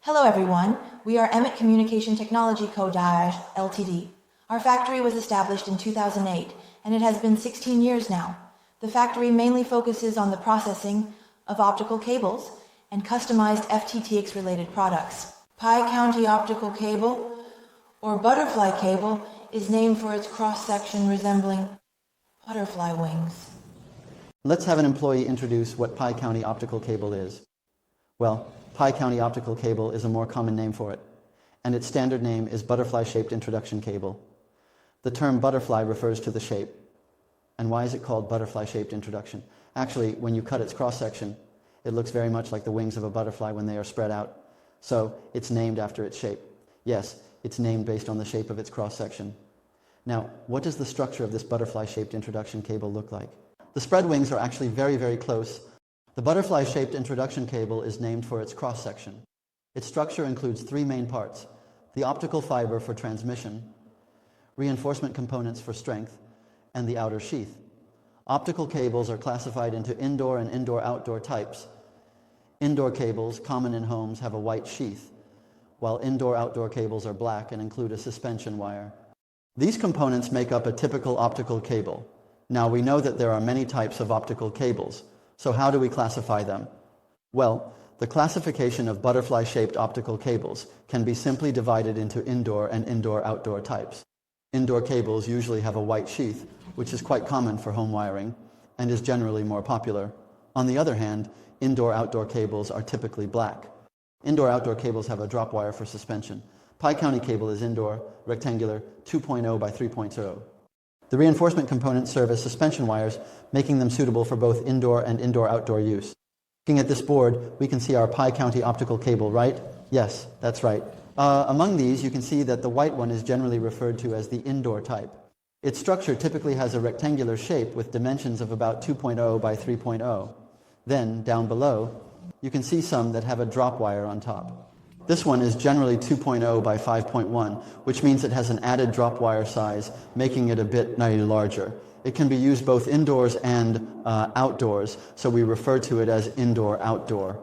Hello everyone, we are Emmett Communication Technology Co. Ltd. Our factory was established in 2008 and it has been 16 years now. The factory mainly focuses on the processing of optical cables and customized FTTX related products. Pie County optical cable, or butterfly cable, is named for its cross-section resembling butterfly wings. Let's have an employee introduce what Pie County optical cable is. Well, Pie County optical cable is a more common name for it, and its standard name is butterfly-shaped introduction cable. The term butterfly refers to the shape. And why is it called butterfly-shaped introduction? Actually, when you cut its cross-section, it looks very much like the wings of a butterfly when they are spread out. So it's named after its shape. Yes, it's named based on the shape of its cross-section. Now, what does the structure of this butterfly-shaped introduction cable look like? The spread wings are actually very, very close. The butterfly-shaped introduction cable is named for its cross-section. Its structure includes three main parts: the optical fiber for transmission, reinforcement components for strength, and the outer sheath. Optical cables are classified into indoor and indoor-outdoor types. Indoor cables, common in homes, have a white sheath, while indoor-outdoor cables are black and include a suspension wire. These components make up a typical optical cable. Now, we know that there are many types of optical cables. So how do we classify them? Well, the classification of butterfly-shaped optical cables can be simply divided into indoor and indoor-outdoor types. Indoor cables usually have a white sheath, which is quite common for home wiring and is generally more popular. On the other hand, indoor-outdoor cables are typically black. Indoor-outdoor cables have a drop wire for suspension. Pie County cable is indoor, rectangular, 2.0 by 3.0. The reinforcement components serve as suspension wires, making them suitable for both indoor and indoor-outdoor use. Looking at this board, we can see our Pie County optical cable, right? Yes, that's right. Among these, you can see that the white one is generally referred to as the indoor type. Its structure typically has a rectangular shape with dimensions of about 2.0 by 3.0. Then, down below, you can see some that have a drop wire on top. This one is generally 2.0 by 5.1, which means it has an added drop wire size, making it a bit larger. It can be used both indoors and outdoors, so we refer to it as indoor-outdoor.